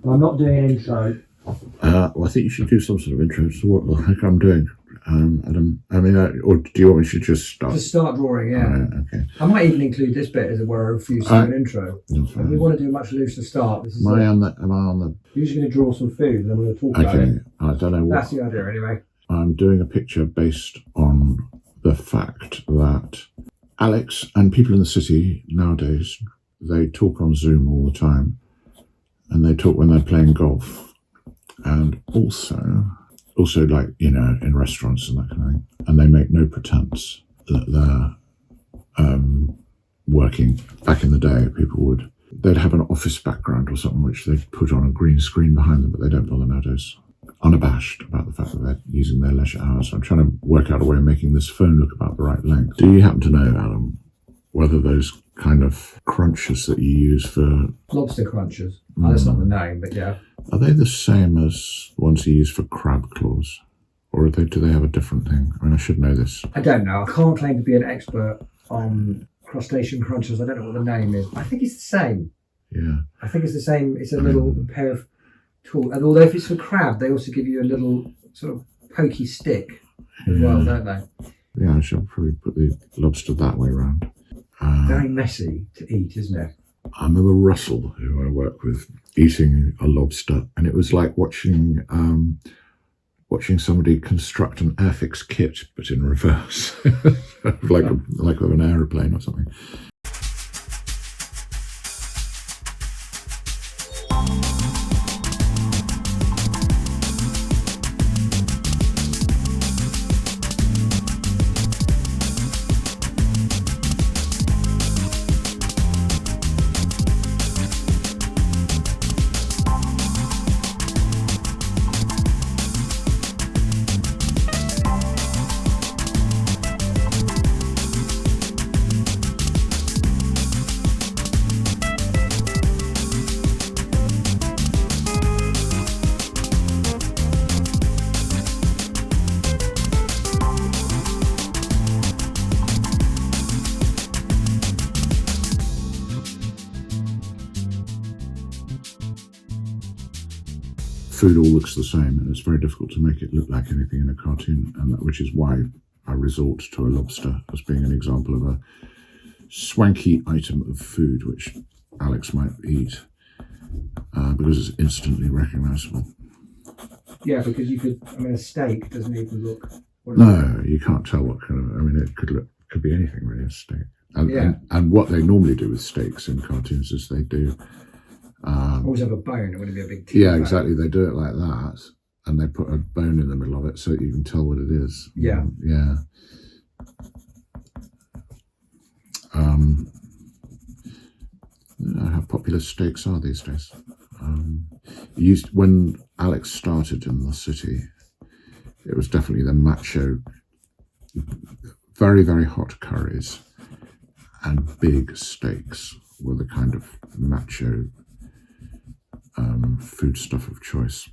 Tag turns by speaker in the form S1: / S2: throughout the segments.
S1: I'm not doing an intro.
S2: Well, I think you should do some sort of intro to what the heck I'm doing. Adam, I mean, or do you want me to just start?
S1: Just start drawing, yeah.
S2: Right, okay.
S1: I might even include this bit as it were, if you do an intro. And we want to do a much looser start. This is
S2: am I on the?
S1: You're just going to draw some food, and then we're going to talk about it.
S2: I don't know what.
S1: That's the idea, anyway.
S2: I'm doing a picture based on the fact that Alex and people in the city nowadays, they talk on Zoom all the time, and they talk when they're playing golf, and also like, you know, in restaurants and that kind of thing, and they make no pretense that they're working. Back in the day, they'd have an office background or something which they'd put on a green screen behind them, but they don't bother nowadays. Unabashed about the fact that they're using their leisure hours. So I'm trying to work out a way of making this phone look about the right length. Do you happen to know, Adam, whether those kind of crunchers that you use for...
S1: Lobster crunchers. Oh, that's not the name, but yeah.
S2: Are they the same as ones you use for crab claws? Or do they have a different thing? I mean, I should know this.
S1: I don't know. I can't claim to be an expert on crustacean crunchers. I don't know what the name is. I think it's the same.
S2: Yeah.
S1: I think it's the same. It's a little pair of tools. And although if it's for crab, they also give you a little sort of pokey stick as well, don't they?
S2: Yeah, I should probably put the lobster that way around.
S1: Very messy to eat, isn't it?
S2: I remember Russell, who I work with, eating a lobster, and it was like watching somebody construct an Airfix kit, but in reverse, like with an aeroplane or something. Food all looks the same, and it's very difficult to make it look like anything in a cartoon, and which is why I resort to a lobster as being an example of a swanky item of food which Alex might eat because it's instantly recognisable.
S1: Yeah, because you could. I mean, a steak doesn't even look.
S2: No, you can't tell what kind of. I mean, it could be anything really. A steak, and what they normally do with steaks in cartoons is they do.
S1: Always have a bone. It wouldn't be a big.
S2: Yeah, exactly. They do it like that, and they put a bone in the middle of it so that you can tell what it is.
S1: Yeah.
S2: Yeah. How popular steaks are these days. When Alex started in the city, it was definitely the macho, very, very hot curries and big steaks were the kind of macho food stuff of choice.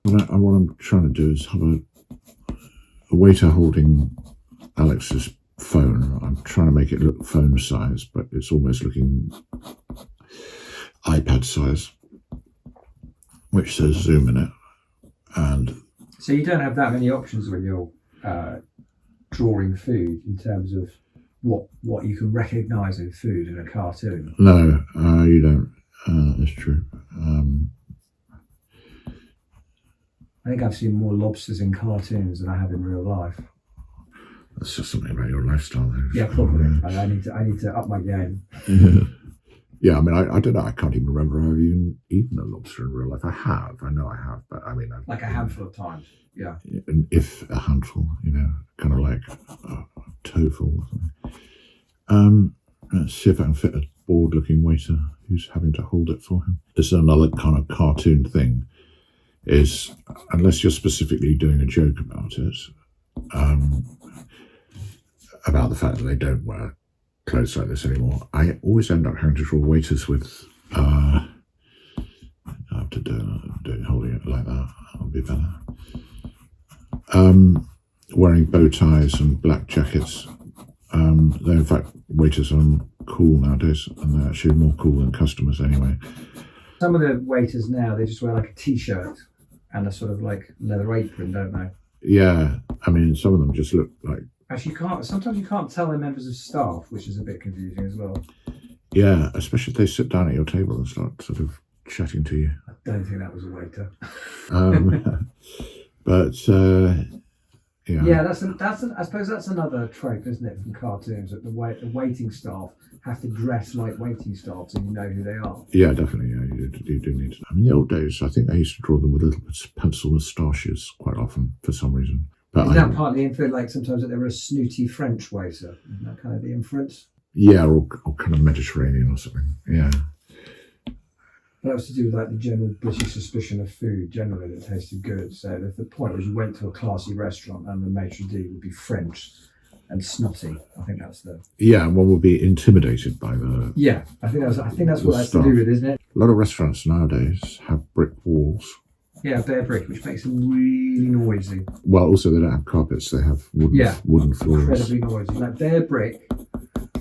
S2: What I'm trying to do is have a waiter holding Alex's phone. I'm trying to make it look phone size, but it's almost looking iPad size, which says Zoom in it. And
S1: so you don't have that many options when you're drawing food in terms of what you can recognise in food in a cartoon.
S2: No, you don't. That's true.
S1: I think I've seen more lobsters in cartoons than I have in real life.
S2: That's just something about your lifestyle, though.
S1: Yeah, probably. I need to up my game.
S2: Yeah, I mean, I don't know. I can't even remember I've even eaten a lobster in real life. I know I have, but I mean,
S1: like a handful of times. Yeah.
S2: If a handful, you know, kind of like a toeful or something. Let's see if I can fit a bored-looking waiter who's having to hold it for him. This is another kind of cartoon thing, is unless you're specifically doing a joke about it, about the fact that they don't wear clothes like this anymore, I always end up having to draw waiters with, I have to do it holding it like that, that'll be better. Wearing bow ties and black jackets. They're in fact waiters are cool nowadays, and they're actually more cool than customers anyway.
S1: Some of the waiters now, they just wear like a t-shirt and a sort of like leather apron, don't they?
S2: Yeah, I mean, some of them just look like.
S1: Actually, sometimes you can't tell they're members of staff, which is a bit confusing as well.
S2: Yeah, especially if they sit down at your table and start sort of chatting to you.
S1: I don't think that was a waiter.
S2: But
S1: Yeah, I suppose that's another trope, isn't it, from cartoons, that the waiting staff have to dress like waiting staff so you know who they are.
S2: Yeah, definitely. Yeah, you do need to. I mean, in the old days, I think I used to draw them with little pencil moustaches quite often for some reason. But
S1: is that partly inferred, like sometimes that they were a snooty French waiter? Isn't that kind of the inference?
S2: Yeah, or kind of Mediterranean or something. Yeah.
S1: That was to do with like the general British suspicion of food generally that tasted good. So the point was you went to a classy restaurant and the maitre d' would be French and snotty. I think that's the.
S2: Yeah, and one would be intimidated by the.
S1: Yeah, I think that's what that's to do with, isn't it?
S2: A lot of restaurants nowadays have brick walls.
S1: Yeah, bare brick, which makes them really noisy.
S2: Well, also they don't have carpets; they have wooden floors.
S1: Incredibly noisy, like bare brick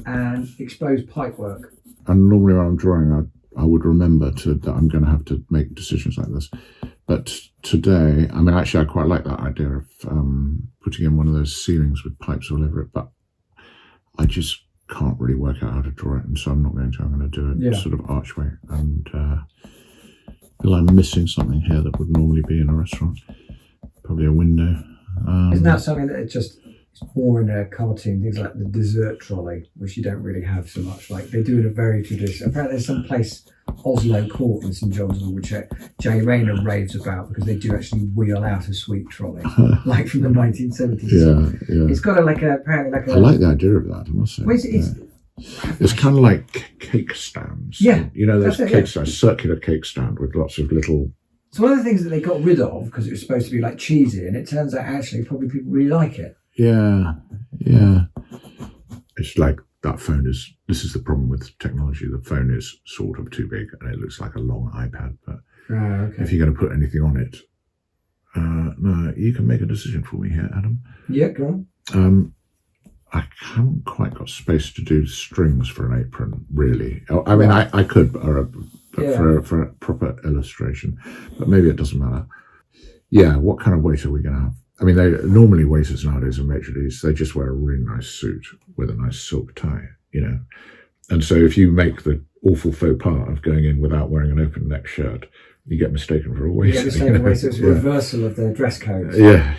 S1: and exposed pipework.
S2: And normally when I'm drawing, I would remember that I'm going to have to make decisions like this. But today, I mean, actually, I quite like that idea of putting in one of those ceilings with pipes all over it. But I just can't really work out how to draw it, and so I'm not going to. I'm going to do it sort of archway, and feel I'm missing something here that would normally be in a restaurant. Probably a window.
S1: Isn't that something that it's more in a cartoon, things like the dessert trolley, which you don't really have so much. Like they do in a very traditional. Apparently, there's some place, Oslo Court in St John's Wood, which Jay Rayner raves about because they do actually wheel out a sweet trolley, like from the 1970s.
S2: Yeah.
S1: It's got apparently like a.
S2: I like the idea of that. I must say.
S1: Well,
S2: it's kind of like cake stands.
S1: Yeah,
S2: you know those cake stands, circular cake stand with lots of little.
S1: It's one of the things that they got rid of because it was supposed to be like cheesy, and it turns out actually probably people really like it.
S2: Yeah. It's like that phone is. This is the problem with technology. The phone is sort of too big, and it looks like a long iPad. But if you're going to put anything on it, no, you can make a decision for me here, Adam.
S1: Yeah, go on.
S2: I haven't quite got space to do strings for an apron, really. I mean, I could for a proper illustration, but maybe it doesn't matter. Yeah, what kind of waiter are we going to have? I mean, normally waiters nowadays are maitre d's. They just wear a really nice suit with a nice silk tie, you know. And so if you make the awful faux pas of going in without wearing an open neck shirt, you get mistaken for a waiter.
S1: You get mistaken for a waiter. It's a reversal of the dress code.
S2: Yeah.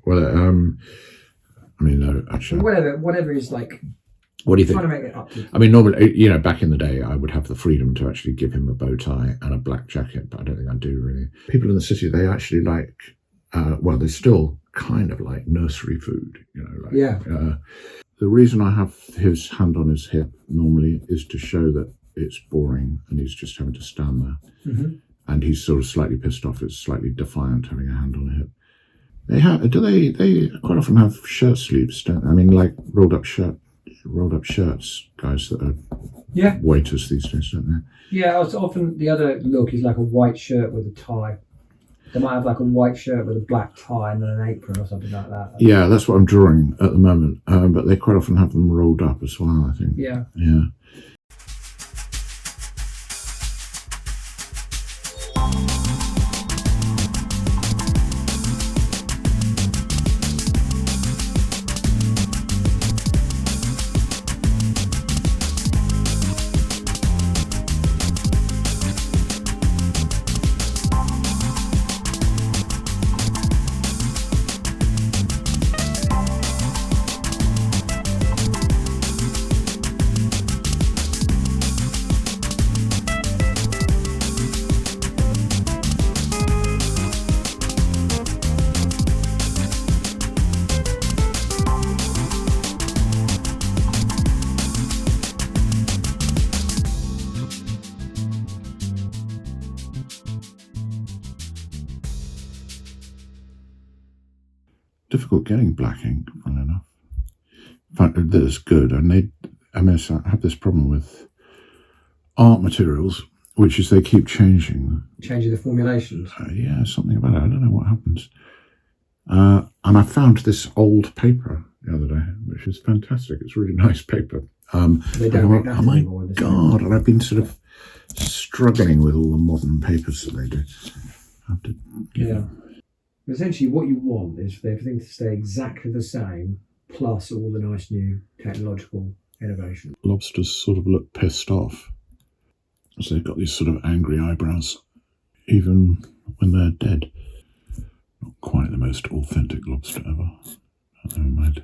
S2: Well, I mean, no, actually.
S1: Whatever is like.
S2: What do you think?
S1: Trying to make it up to.
S2: I mean, normally, you know, back in the day, I would have the freedom to actually give him a bow tie and a black jacket, but I don't think I do really. People in the city, they actually like. Well, they still kind of like nursery food, you know. Like, the reason I have his hand on his hip normally is to show that it's boring and he's just having to stand there.
S1: Mm-hmm.
S2: And he's sort of slightly pissed off. It's slightly defiant having a hand on a hip. They quite often have shirt sleeves, don't they? I mean, like rolled up shirts, guys that are waiters these days, don't they?
S1: Yeah, it's often the other look is like a white shirt with a tie. They might have like a white shirt with a black tie and then an apron or something like that.
S2: Yeah, that's what I'm drawing at the moment. But they quite often have them rolled up as well, I think.
S1: Yeah.
S2: Difficult getting black ink, funnily enough. That is good. And I have this problem with art materials, which is they keep changing
S1: the formulations.
S2: Yeah, something about it. I don't know what happens. And I found this old paper the other day, which is fantastic. It's really nice paper.
S1: They don't make that
S2: oh my
S1: anymore.
S2: God, and I've been sort of struggling with all the modern papers that they do. I have to,
S1: Yeah. Essentially, what you want is for everything to stay exactly the same, plus all the nice new technological innovation.
S2: Lobsters sort of look pissed off. So they've got these sort of angry eyebrows, even when they're dead. Not quite the most authentic lobster ever. Never mind.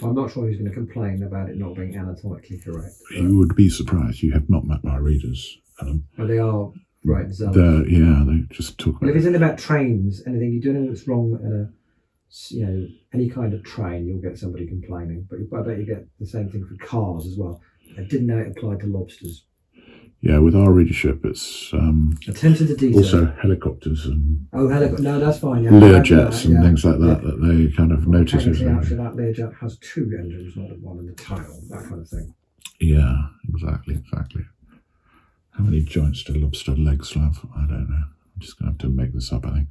S1: I'm not sure who's going to complain about it not being anatomically correct.
S2: You would be surprised. You have not met my readers.
S1: But they are right zealous.
S2: They just talk
S1: Well,
S2: about
S1: if it's anything about trains, anything you do anything that's wrong in any kind of train, you'll get somebody complaining. But I bet you get the same thing for cars as well. I didn't know it applied to lobsters.
S2: Yeah, with our readership, it's
S1: attention to detail.
S2: Also helicopters and
S1: no, that's fine. Yeah,
S2: Learjets and things like that that they kind of notice.
S1: Actually, that Learjet has 2 engines, not one in the tail. That kind of thing.
S2: Yeah, exactly. How many joints do lobster legs have? I don't know. I'm just going to have to make this up, I think.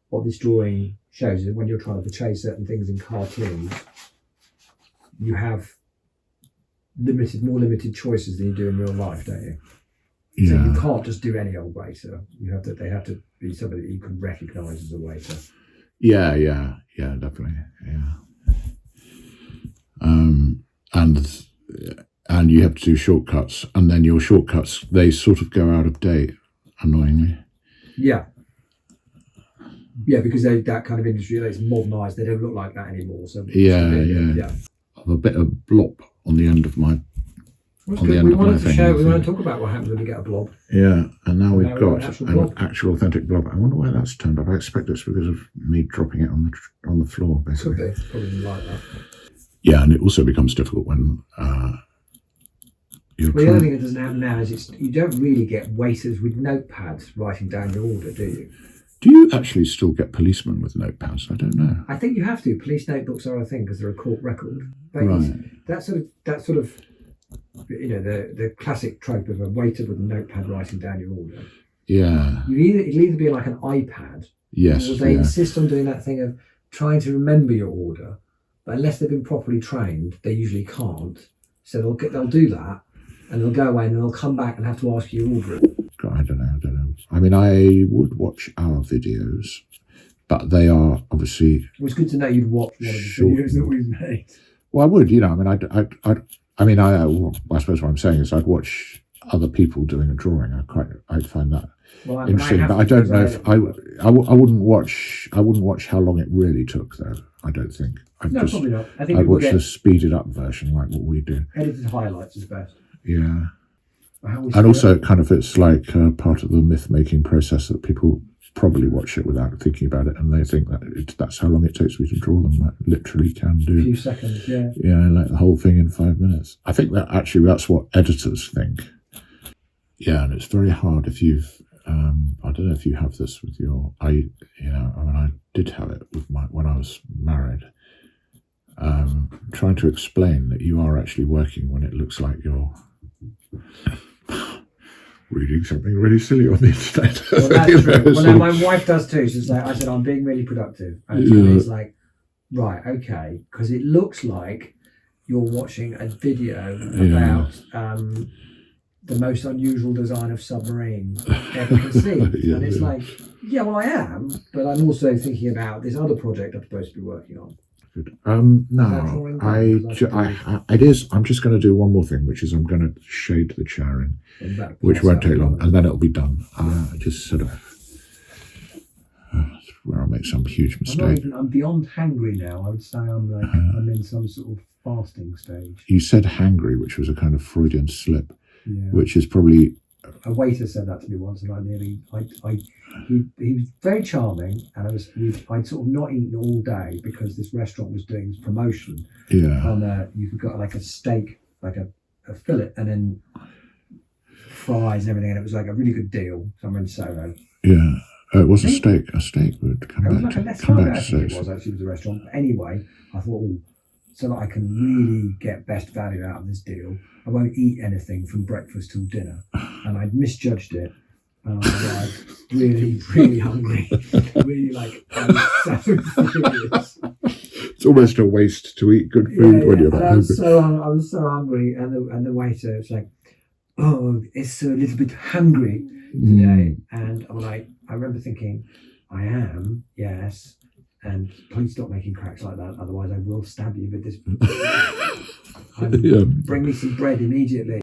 S1: What this drawing shows is when you're trying to portray certain things in cartoons, you have more limited choices than you do in real life, don't you?
S2: Yeah.
S1: So you can't just do any old waiter. They have to be somebody that you can recognise as a waiter.
S2: Yeah, definitely. Yeah. And you have to do shortcuts, and then your shortcuts, they sort of go out of date, annoyingly.
S1: Yeah. Yeah, because that kind of industry, it's modernised, they don't look like that anymore. So
S2: yeah. I have a bit of blob on the end of my
S1: we wanted to talk about what happens when you get a blob.
S2: Yeah, and now we've got an actual authentic blob. I wonder why that's turned up. I expect it's because of me dropping it on the floor, basically.
S1: Could be. It's probably like that.
S2: Yeah, and it also becomes difficult when
S1: the other thing that doesn't happen now is you don't really get waiters with notepads writing down your order, do you?
S2: Do you actually still get policemen with notepads? I don't know.
S1: I think you have to. Police notebooks are a thing because they're a court record. But
S2: right.
S1: That sort of the classic trope of a waiter with a notepad writing down your order.
S2: Yeah.
S1: It'll either be like an iPad.
S2: Yes.
S1: Or they insist on doing that thing of trying to remember your order, but unless they've been properly trained, they usually can't. So they'll do that, and they'll go away and they'll come back and have to ask you to order it.
S2: I don't know. I mean, I would watch our videos, but they are obviously.
S1: It was good to know you'd watch one of the videos that we've made.
S2: Well, I would. I suppose what I'm saying is I'd watch other people doing a drawing. I'd find that interesting. But I don't know if I wouldn't watch how long it really took, though. I don't think.
S1: Probably not. I think
S2: I'd watch the speeded up version, like what we do.
S1: Edited highlights is best.
S2: Yeah. And also, it's like part of the myth-making process that people probably watch it without thinking about it, and they think that that's how long it takes me to draw them. That literally can do.
S1: A few seconds, yeah.
S2: Yeah, like the whole thing in 5 minutes. I think that's what editors think. Yeah, and it's very hard if you've. I don't know if you have this with your. I did have it with when I was married. Trying to explain that you are actually working when it looks like you're reading something really silly on the internet.
S1: Well, that's true. Well, my wife does too. She's like, I said, I'm being really productive. And it's like, right, okay. Because it looks like you're watching a video about the most unusual design of submarine ever conceived. And it's like, yeah, well, I am. But I'm also thinking about this other project I'm supposed to be working on.
S2: No, it is. I'm just going to do one more thing, which is I'm going to shade the chair in, which won't take long, and then it'll be done. Just sort of where I make some huge mistake.
S1: I'm beyond hangry now. I would say I'm in some sort of fasting stage.
S2: You said hangry, which was a kind of Freudian slip, which is probably.
S1: A waiter said that to me once, and he was very charming, and I'd sort of not eaten all day because this restaurant was doing this promotion.
S2: Yeah.
S1: You could get like a steak, like a fillet, and then fries and everything, and it was like a really good deal. Somewhere in Soho.
S2: Yeah. It was a steak. A steak would come back to
S1: it was actually with the restaurant. But anyway, I thought, so that I can really get best value out of this deal, I won't eat anything from breakfast till dinner. And I'd misjudged it. And I was like really, really hungry. Really I'm so furious.
S2: It's almost a waste to eat good food when you're that
S1: I
S2: hungry.
S1: I was so hungry, and the waiter was like, "Oh, it's a little bit hungry today," and I'm like, I remember thinking, "I am, yes." And please stop making cracks like that, otherwise I will stab you with this. Bring me some bread immediately.